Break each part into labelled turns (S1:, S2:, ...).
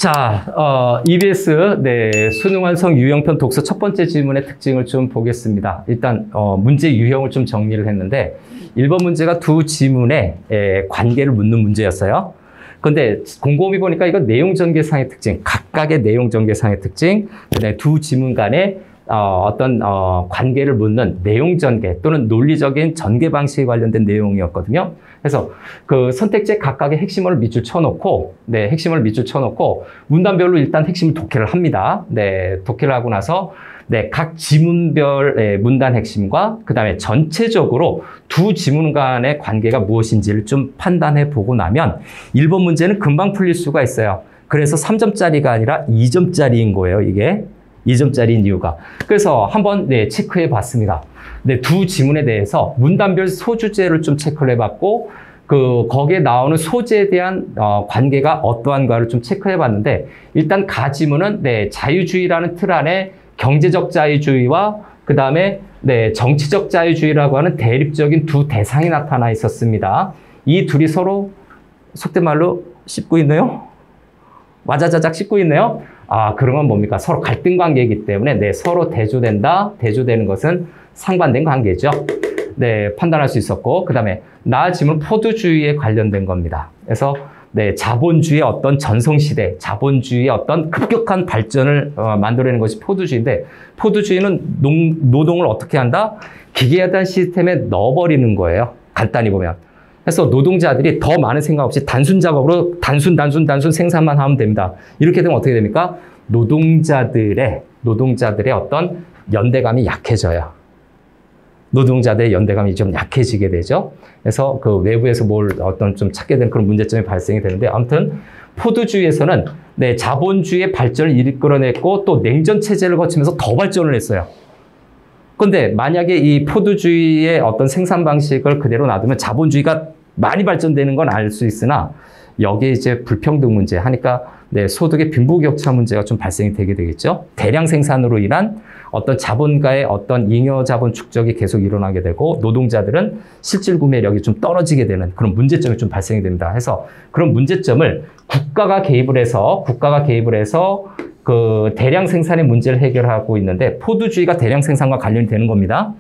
S1: 자, EBS 수능 완성 유형편 독서 첫 번째 지문의 특징을 좀 보겠습니다. 일단 문제 유형을 좀 정리를 했는데 1번 문제가 두 지문의 관계를 묻는 문제였어요. 근데 곰곰이 보니까 이건 내용 전개상의 특징, 각각의 내용 전개상의 특징, 그다음에 두 지문 간의 어떤 관계를 묻는 내용 전개 또는 논리적인 전개 방식에 관련된 내용이었거든요. 그래서 그 선택지 각각의 핵심을 밑줄 쳐놓고, 핵심을 밑줄 쳐놓고 문단별로 일단 핵심을 독해를 합니다. 독해를 하고 나서 각 지문별 문단 핵심과 그 다음에 전체적으로 두 지문 간의 관계가 무엇인지를 좀 판단해 보고 나면 1번 문제는 금방 풀릴 수가 있어요. 그래서 3점짜리가 아니라 2점짜리인 거예요, 이게. 2점짜리인 이유가. 그래서 한번 체크해 봤습니다. 두 지문에 대해서 문단별 소주제를 좀 체크를 해봤고, 거기에 나오는 소재에 대한 관계가 어떠한가를 좀 체크해 봤는데, 일단 가지문은 자유주의라는 틀 안에 경제적 자유주의와 그 다음에 정치적 자유주의라고 하는 대립적인 두 대상이 나타나 있었습니다. 이 둘이 서로 속된 말로 씹고 있네요. 와자자작 씹고 있네요. 그런 건 뭡니까? 서로 갈등 관계이기 때문에 서로 대조된다. 대조되는 것은 상반된 관계죠. 판단할 수 있었고, 그 다음에 나아지면 포도주의에 관련된 겁니다. 그래서 자본주의의 어떤 전성시대, 자본주의의 어떤 급격한 발전을 만들어내는 것이 포도주의인데, 포도주의는 노동을 어떻게 한다? 기계화된 시스템에 넣어버리는 거예요. 간단히 보면. 그래서 노동자들이 더 많은 생각 없이 단순 작업으로 단순 생산만 하면 됩니다. 이렇게 되면 어떻게 됩니까? 노동자들의 어떤 연대감이 약해져요. 노동자들의 연대감이 좀 약해지게 되죠. 그래서 그 외부에서 어떤 좀 찾게 되는 그런 문제점이 발생이 되는데, 아무튼 포도주의에서는 자본주의의 발전을 이끌어냈고 또 냉전 체제를 거치면서 더 발전을 했어요. 근데 만약에 이 포도주의의 어떤 생산 방식을 그대로 놔두면 자본주의가 많이 발전되는 건 알 수 있으나, 여기에 이제 불평등 문제 하니까 소득의 빈부격차 문제가 좀 발생이 되게 되겠죠. 대량 생산으로 인한 어떤 자본가의 어떤 잉여 자본 축적이 계속 일어나게 되고, 노동자들은 실질 구매력이 좀 떨어지게 되는 그런 문제점이 좀 발생이 됩니다. 그래서 그런 문제점을 국가가 개입을 해서 그 대량 생산의 문제를 해결하고 있는데, 포도주의가 대량 생산과 관련이 되는 겁니다.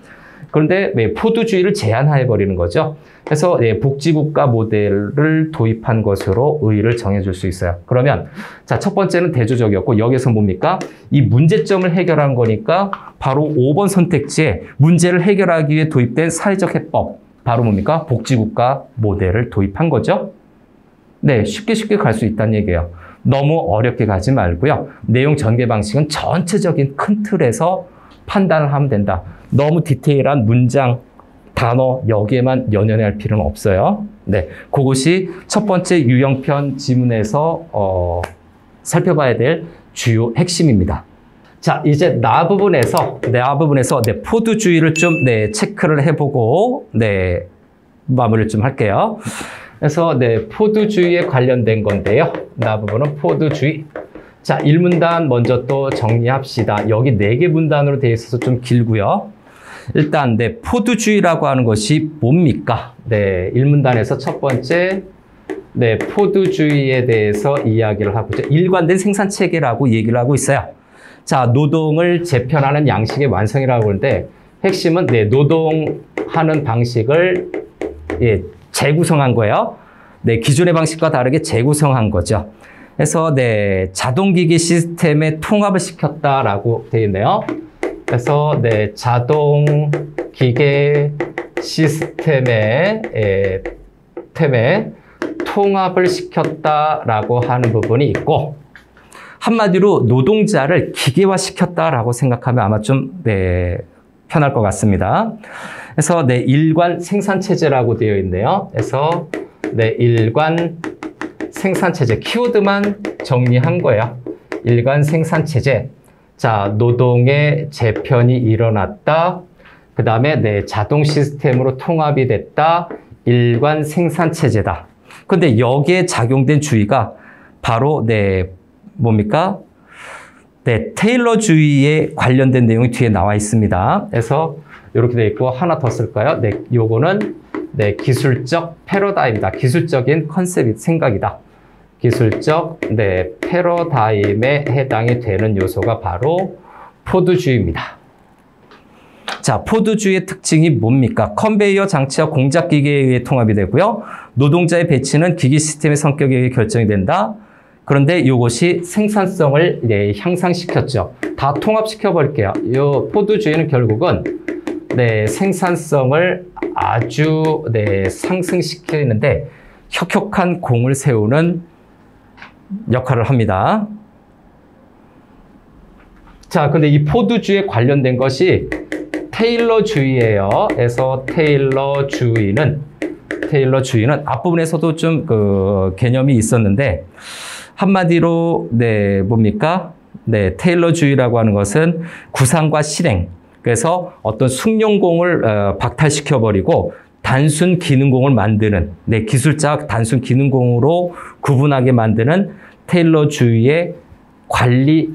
S1: 그런데 포도주의를 제한해버리는 거죠. 그래서 복지국가 모델을 도입한 것으로 의의를 정해줄 수 있어요. 그러면 자, 첫 번째는 대조적이었고, 여기서 뭡니까? 이 문제점을 해결한 거니까 바로 5번 선택지에 문제를 해결하기 위해 도입된 사회적 해법, 바로 뭡니까? 복지국가 모델을 도입한 거죠. 쉽게 갈 수 있다는 얘기예요. 너무 어렵게 가지 말고요. 내용 전개 방식은 전체적인 큰 틀에서 판단을 하면 된다. 너무 디테일한 문장, 단어 여기에만 연연할 필요는 없어요. 그것이 첫 번째 유형편 지문에서 살펴봐야 될 주요 핵심입니다. 자, 이제 나 부분에서 포도주의를 좀 체크를 해보고 마무리를 좀 할게요. 그래서 포도주의에 관련된 건데요. 나 부분은 포도주의. 자, 1문단 먼저 또 정리합시다. 여기 4개 문단으로 되어 있어서 좀 길고요. 일단 포도주의라고 하는 것이 뭡니까? 1문단에서 첫 번째 포도주의에 대해서 이야기를 하고 있죠. 일관된 생산체계라고 얘기를 하고 있어요. 자, 노동을 재편하는 양식의 완성이라고 하는데, 핵심은 노동하는 방식을 재구성한 거예요. 기존의 방식과 다르게 재구성한 거죠. 그래서 자동기기 시스템에 통합을 시켰다라고 되어 있네요. 그래서 자동기계 시스템에 통합을 시켰다라고 하는 부분이 있고, 한마디로 노동자를 기계화시켰다라고 생각하면 아마 좀 편할 것 같습니다. 그래서 일관 생산체제라고 되어 있네요. 그래서 일관 생산체제, 키워드만 정리한 거예요. 일관 생산체제. 자, 노동의 재편이 일어났다. 그 다음에 자동 시스템으로 통합이 됐다. 일관 생산체제다. 근데 여기에 작용된 주의가 바로 뭡니까? 테일러주의에 관련된 내용이 뒤에 나와 있습니다. 그래서 이렇게 되어 있고, 하나 더 쓸까요? 요거는 기술적 패러다임이다. 기술적인 컨셉이 생각이다. 기술적 패러다임에 해당이 되는 요소가 바로 포드주의입니다. 자, 포드주의의 특징이 뭡니까? 컨베이어 장치와 공작 기계에 의해 통합이 되고요. 노동자의 배치는 기기 시스템의 성격에 의해 결정이 된다. 그런데 이것이 생산성을 향상시켰죠. 다 통합시켜 버릴게요. 이 포드주의는 결국은 생산성을 아주 상승시키는데 혁혁한 공을 세우는 역할을 합니다. 자, 근데 이 포드주의에 관련된 것이 테일러주의예요. 그래서 테일러주의는 앞부분에서도 좀 개념이 있었는데 한마디로 뭡니까? 테일러주의라고 하는 것은 구상과 실행. 그래서 어떤 숙련공을 박탈시켜 버리고 단순 기능공을 만드는 기술자 단순 기능공으로 구분하게 만드는 테일러주의의 관리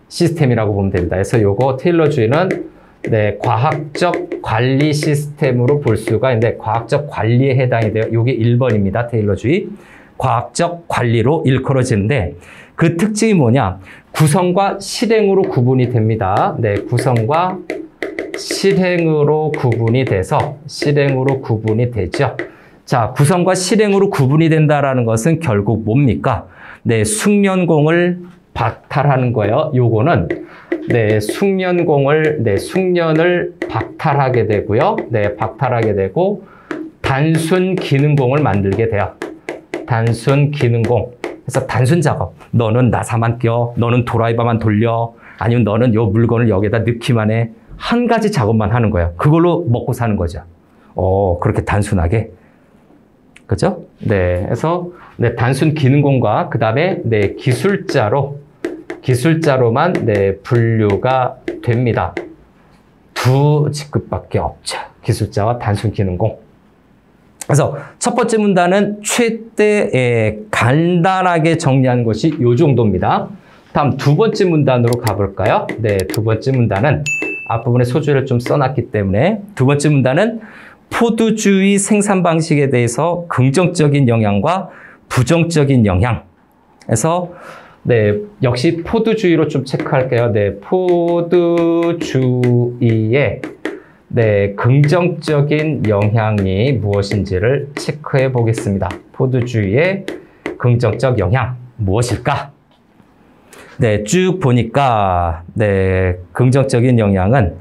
S1: 시스템이라고 보면 됩니다. 그래서 요거 테일러주의는 과학적 관리 시스템으로 볼 수가 있는데 과학적 관리에 해당이 돼요. 요게 1번입니다. 테일러주의. 과학적 관리로 일컬어지는데 그 특징이 뭐냐? 구성과 실행으로 구분이 됩니다. 구성과 실행으로 구분이 되죠. 자, 구성과 실행으로 구분이 된다라는 것은 결국 뭡니까? 숙련공을 박탈하는 거예요. 요거는 숙련을 박탈하게 되고요. 박탈하게 되고 단순 기능공을 만들게 돼요. 단순 기능공. 그래서 단순 작업. 너는 나사만 껴. 너는 드라이버만 돌려. 아니면 너는 요 물건을 여기다 넣기만 해. 한 가지 작업만 하는 거예요. 그걸로 먹고 사는 거죠. 그렇게 단순하게. 그죠? 그래서 단순 기능공과 그 다음에 기술자로만 분류가 됩니다. 두 직급밖에 없죠. 기술자와 단순 기능공. 그래서 첫 번째 문단은 최대 간단하게 정리한 것이 이 정도입니다. 다음 두 번째 문단으로 가볼까요? 두 번째 문단은 앞부분에 소주를 좀 써놨기 때문에 두 번째 문단은 포드주의 생산 방식에 대해서 긍정적인 영향과 부정적인 영향. 그래서 역시 포드주의로 좀 체크할게요. 포드주의의 긍정적인 영향이 무엇인지를 체크해 보겠습니다. 포드주의의 긍정적 영향 무엇일까? 쭉 보니까 긍정적인 영향은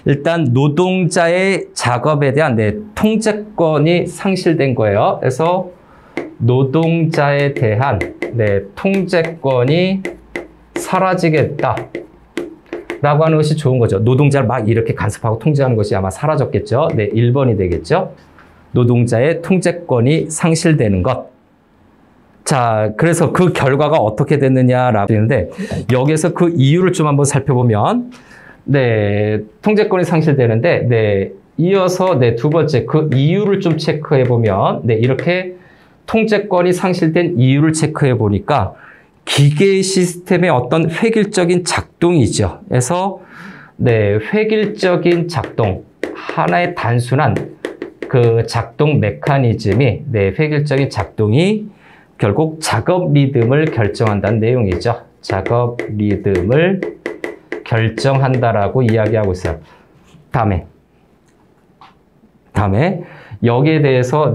S1: 일단 노동자의 작업에 대한 통제권이 상실된 거예요. 그래서 노동자에 대한 통제권이 사라지겠다 라고 하는 것이 좋은 거죠. 노동자를 막 이렇게 간섭하고 통제하는 것이 아마 사라졌겠죠. 1번이 되겠죠. 노동자의 통제권이 상실되는 것. 자, 그래서 그 결과가 어떻게 됐느냐라고 했는데 여기에서 그 이유를 좀 한번 살펴보면 통제권이 상실되는데 이어서 두 번째 그 이유를 좀 체크해 보면 이렇게 통제권이 상실된 이유를 체크해 보니까 기계 시스템의 어떤 획일적인 작동이죠. 그래서 획일적인 작동, 하나의 단순한 그 작동 메커니즘이 획일적인 작동이 결국 작업 리듬을 결정한다는 내용이죠. 작업 리듬을 결정한다라고 이야기하고 있어요. 다음에 여기에 대해서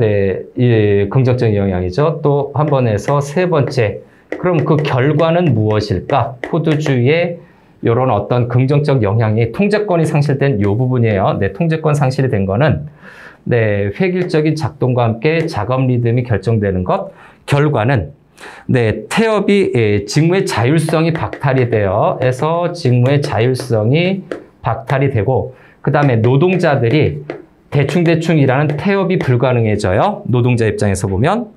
S1: 긍정적인 영향이죠. 또 한 번 해서 세 번째. 그럼 그 결과는 무엇일까? 포드주의의 이런 어떤 긍정적 영향이 통제권이 상실된 이 부분이에요. 통제권 상실이 된 거는 획일적인 작동과 함께 작업 리듬이 결정되는 것. 결과는 태업이 직무의 자율성이 박탈이 돼요. 그래서 직무의 자율성이 박탈이 되고 그 다음에 노동자들이 대충 일하는 태업이 불가능해져요. 노동자 입장에서 보면.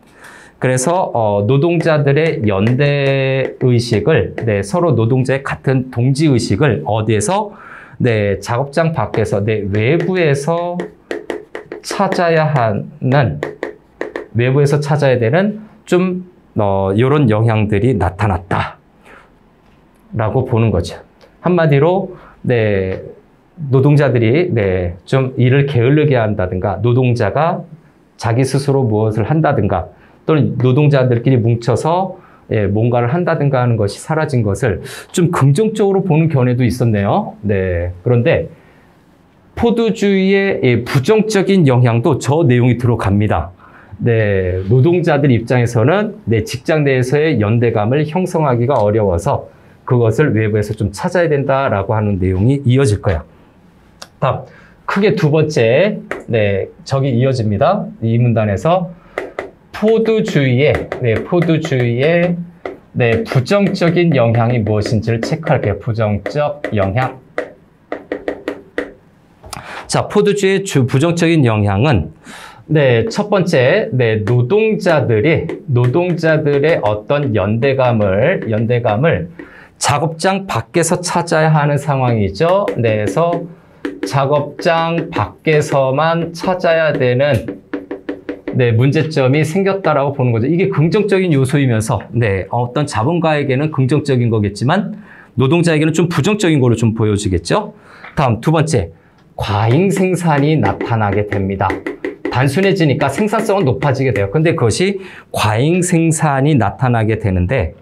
S1: 그래서 노동자들의 연대의식을 서로 노동자의 같은 동지의식을 어디에서? 작업장 밖에서 외부에서 찾아야 되는 좀 이런 영향들이 나타났다 라고 보는 거죠. 한마디로 노동자들이 좀 일을 게을르게 한다든가 노동자가 자기 스스로 무엇을 한다든가 또는 노동자들끼리 뭉쳐서 뭔가를 한다든가 하는 것이 사라진 것을 좀 긍정적으로 보는 견해도 있었네요. 네. 그런데 포드주의의 부정적인 영향도 저 내용이 들어갑니다. 네. 노동자들 입장에서는 직장 내에서의 연대감을 형성하기가 어려워서 그것을 외부에서 좀 찾아야 된다라고 하는 내용이 이어질 거야. 다음, 크게 두 번째, 저기 이어집니다. 이 문단에서 포드주의의 부정적인 영향이 무엇인지를 체크할게요. 부정적 영향. 자, 포드주의의 부정적인 영향은 첫 번째, 노동자들의 어떤 연대감을 작업장 밖에서 찾아야 하는 상황이죠. 그래서 작업장 밖에서만 찾아야 되는 문제점이 생겼다라고 보는 거죠. 이게 긍정적인 요소이면서 어떤 자본가에게는 긍정적인 거겠지만 노동자에게는 좀 부정적인 걸로 좀 보여지겠죠. 다음 두 번째, 과잉 생산이 나타나게 됩니다. 단순해지니까 생산성은 높아지게 돼요. 근데 그것이 과잉 생산이 나타나게 되는데,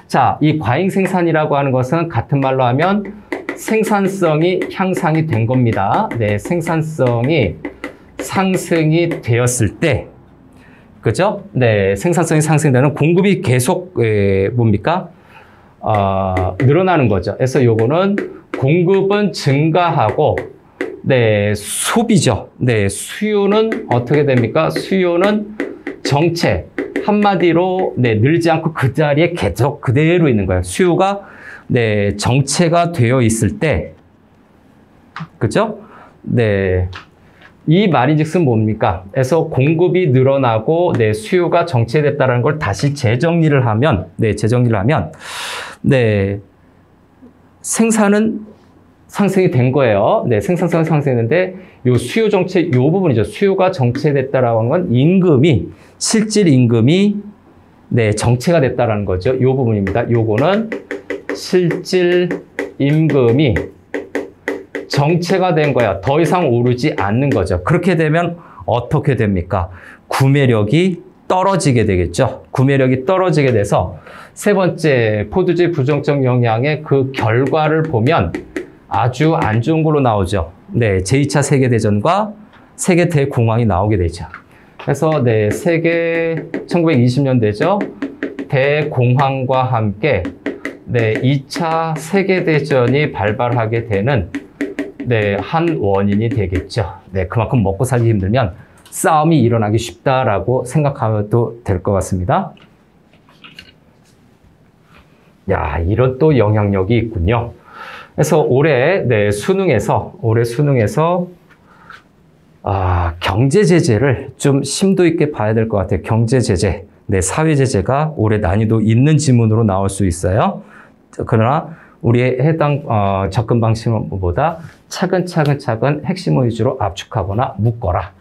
S1: 자, 이 과잉 생산이라고 하는 것은 같은 말로 하면 생산성이 향상이 된 겁니다. 생산성이 상승이 되었을 때, 그죠? 생산성이 상승되는 공급이 계속 늘어나는 거죠. 그래서 요거는 공급은 증가하고 소비죠. 수요는 어떻게 됩니까? 수요는 정체. 한마디로 늘지 않고 그 자리에 계속 그대로 있는 거예요. 수요가 정체가 되어 있을 때, 그죠? 이 말인즉슨 뭡니까? 그래서 공급이 늘어나고 수요가 정체됐다는 걸 다시 재정리를 하면, 생산은 상승이 된 거예요. 생산성이 상승했는데 요 수요 정체 요 부분이죠. 수요가 정체됐다라고 하는 건 임금이 실질 임금이 정체가 됐다라는 거죠. 요 부분입니다. 요거는 실질 임금이 정체가 된 거야. 더 이상 오르지 않는 거죠. 그렇게 되면 어떻게 됩니까? 구매력이 떨어지게 되겠죠. 구매력이 떨어지게 돼서 세 번째 포드주의 부정적 영향의 그 결과를 보면 아주 안 좋은 걸로 나오죠. 제2차 세계대전과 세계 대공황이 나오게 되죠. 그래서 세계 1920년대죠. 대공황과 함께 2차 세계대전이 발발하게 되는 한 원인이 되겠죠. 그만큼 먹고 살기 힘들면 싸움이 일어나기 쉽다라고 생각하셔도 될 것 같습니다. 야, 이런 또 영향력이 있군요. 그래서 올해 수능에서 경제 제재를 좀 심도 있게 봐야 될 것 같아요. 경제 제재, 사회 제재가 올해 난이도 있는 지문으로 나올 수 있어요. 그러나 우리의 해당 접근 방식보다 차근차근 핵심 위주로 압축하거나 묶어라.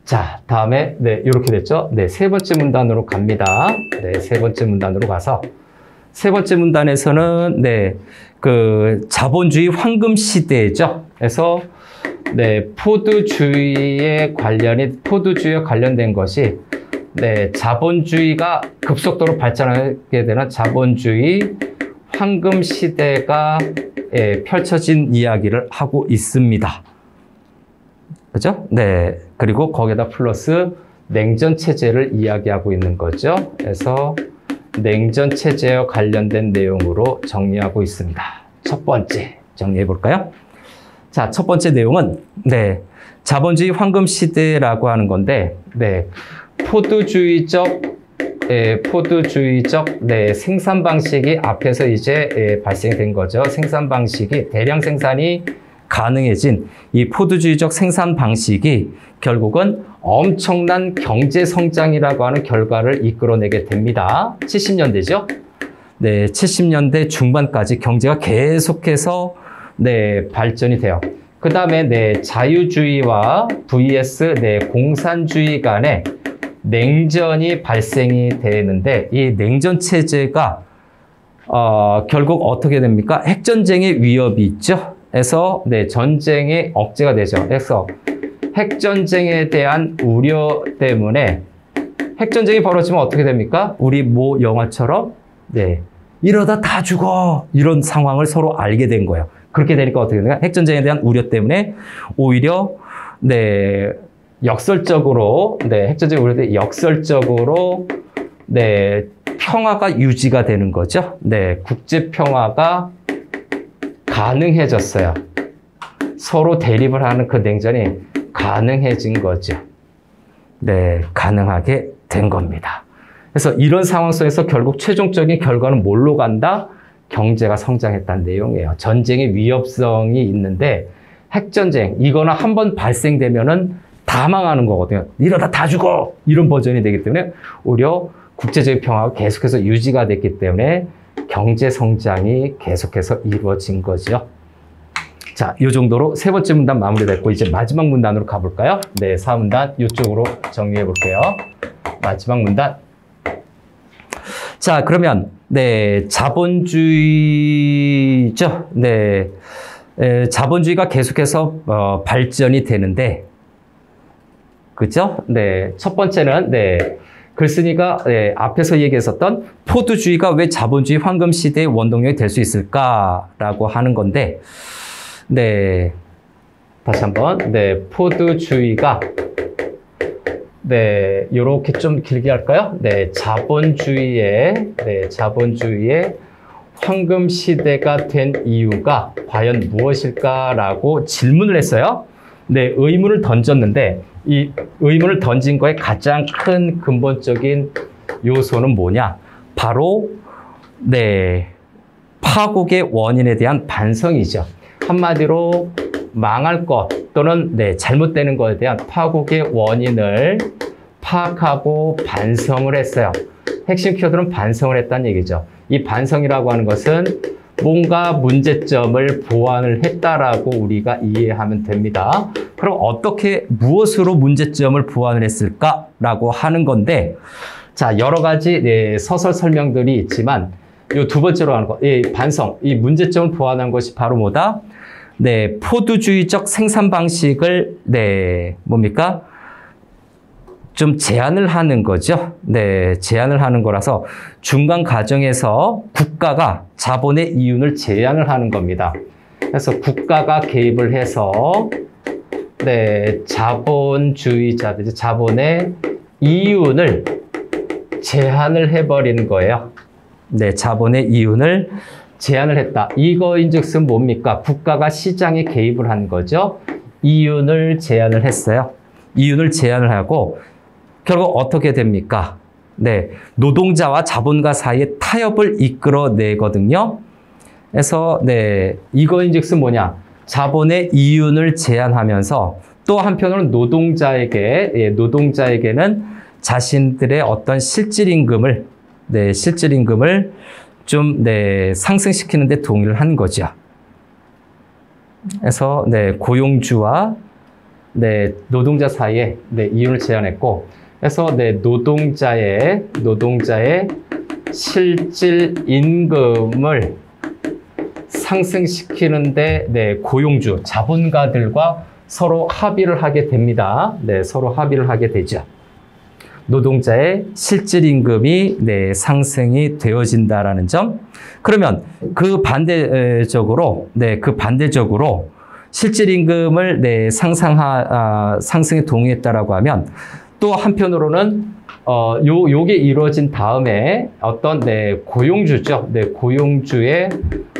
S1: 자, 다음에 이렇게 됐죠. 세 번째 문단으로 갑니다. 세 번째 문단으로 가서 세 번째 문단에서는 그 자본주의 황금 시대죠. 그래서 포드주의와 관련된 것이 자본주의가 급속도로 발전하게 되는 자본주의 황금 시대가 펼쳐진 이야기를 하고 있습니다. 그죠? 그리고 거기다 플러스 냉전 체제를 이야기하고 있는 거죠. 그래서 냉전 체제와 관련된 내용으로 정리하고 있습니다. 첫 번째 정리해 볼까요? 자, 첫 번째 내용은 자본주의 황금 시대라고 하는 건데 포드주의적 생산 방식이 앞에서 이제 발생된 거죠. 생산 방식이 대량 생산이 가능해진 이 포드주의적 생산 방식이 결국은 엄청난 경제 성장이라고 하는 결과를 이끌어내게 됩니다. 70년대죠. 70년대 중반까지 경제가 계속해서 발전이 돼요. 그 다음에 자유주의와 vs 공산주의 간에 냉전이 발생이 되는데 이 냉전 체제가 결국 어떻게 됩니까? 핵전쟁의 위협이 있죠. 그래서 전쟁이 억제가 되죠. 그래서 핵전쟁에 대한 우려 때문에 핵전쟁이 벌어지면 어떻게 됩니까? 우리 모 영화처럼 네, 이러다 다 죽어 이런 상황을 서로 알게 된 거예요. 그렇게 되니까 어떻게 되는가? 핵전쟁에 대한 우려 때문에 오히려 네, 역설적으로 네, 핵전쟁 우려 때 역설적으로 네, 평화가 유지가 되는 거죠. 네, 국제 평화가 가능해졌어요. 서로 대립을 하는 그 냉전이 가능해진 거죠. 네, 가능하게 된 겁니다. 그래서 이런 상황 속에서 결국 최종적인 결과는 뭘로 간다? 경제가 성장했다는 내용이에요. 전쟁의 위협성이 있는데 핵전쟁, 이거는 한번 발생되면은 다 망하는 거거든요. 이러다 다 죽어! 이런 버전이 되기 때문에 오히려 국제적인 평화가 계속해서 유지가 됐기 때문에 경제 성장이 계속해서 이루어진 거죠. 자, 이 정도로 세 번째 문단 마무리됐고 이제 마지막 문단으로 가볼까요? 네, 4문단 이쪽으로 정리해 볼게요. 마지막 문단. 자, 그러면 네, 자본주의죠. 네, 자본주의가 계속해서 발전이 되는데, 그죠? 네, 첫 번째는 네. 글쓴이가 네, 앞에서 얘기했었던 포드주의가 왜 자본주의 황금 시대의 원동력이 될 수 있을까라고 하는 건데, 네, 다시 한번 네, 포드주의가 네, 요렇게 좀 길게 할까요? 네, 자본주의의 황금 시대가 된 이유가 과연 무엇일까라고 질문을 했어요. 네, 의문을 던졌는데 이 의문을 던진 거에 가장 큰 근본적인 요소는 뭐냐? 바로 네, 파국의 원인에 대한 반성이죠. 한마디로 망할 것 또는 네, 잘못되는 것에 대한 파국의 원인을 파악하고 반성을 했어요. 핵심 키워드는 반성을 했다는 얘기죠. 이 반성이라고 하는 것은 뭔가 문제점을 보완을 했다라고 우리가 이해하면 됩니다. 그럼 어떻게, 무엇으로 문제점을 보완을 했을까라고 하는 건데, 자, 여러 가지 네, 서술 설명들이 있지만, 이 두 번째로 하는 거, 이 반성, 이 문제점을 보완한 것이 바로 뭐다? 네, 포드주의적 생산 방식을, 네, 뭡니까? 좀 제한을 하는 거죠. 네, 제한을 하는 거라서 중간 과정에서 국가가 자본의 이윤을 제한을 하는 겁니다. 그래서 국가가 개입을 해서 네, 자본주의자들, 자본의 이윤을 제한을 해버리는 거예요. 네, 자본의 이윤을 제한을 했다. 이거인즉슨 뭡니까? 국가가 시장에 개입을 한 거죠. 이윤을 제한을 했어요. 이윤을 제한을 하고 결국 어떻게 됩니까? 네, 노동자와 자본가 사이에 타협을 이끌어내거든요. 그래서 네, 이거인즉슨 뭐냐? 자본의 이윤을 제한하면서 또 한편으로는 노동자에게는 자신들의 어떤 실질임금을 좀 네, 상승시키는 데 동의를 한 거죠. 그래서 네, 고용주와 네, 노동자 사이에 네, 이윤을 제한했고, 그래서 네, 노동자의 실질 임금을 상승시키는데 네, 고용주, 자본가들과 서로 합의를 하게 됩니다. 네, 서로 합의를 하게 되죠. 노동자의 실질 임금이 네, 상승이 되어진다라는 점. 그러면 그 반대적으로 실질 임금을 네, 상승에 동의했다라고 하면 또 한편으로는 요게 이루어진 다음에 어떤 네, 고용주죠. 네, 고용주의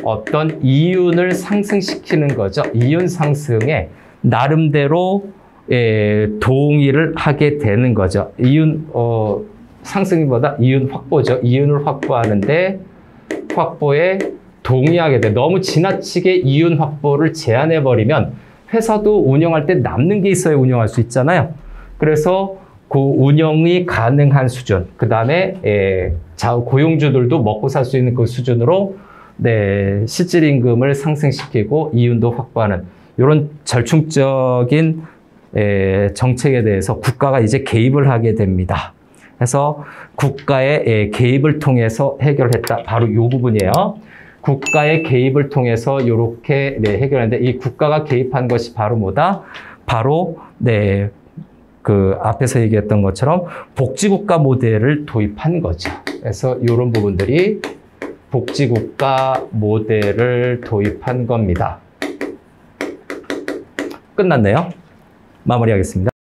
S1: 어떤 이윤을 상승시키는 거죠. 이윤 상승에 나름대로 동의를 하게 되는 거죠. 이윤 상승보다 이윤 확보죠. 이윤을 확보에 동의하게 돼. 너무 지나치게 이윤 확보를 제한해 버리면 회사도 운영할 때 남는 게 있어야 운영할 수 있잖아요. 그래서 그 운영이 가능한 수준, 그 다음에 고용주들도 먹고 살 수 있는 그 수준으로 네, 실질 임금을 상승시키고 이윤도 확보하는 이런 절충적인 정책에 대해서 국가가 이제 개입을 하게 됩니다. 그래서 국가의 개입을 통해서 해결했다. 바로 이 부분이에요. 국가의 개입을 통해서 이렇게 네, 해결하는데 이 국가가 개입한 것이 바로 뭐다? 바로 네, 그 앞에서 얘기했던 것처럼 복지국가 모델을 도입한 거죠. 그래서 이런 부분들이 복지국가 모델을 도입한 겁니다. 끝났네요. 마무리하겠습니다.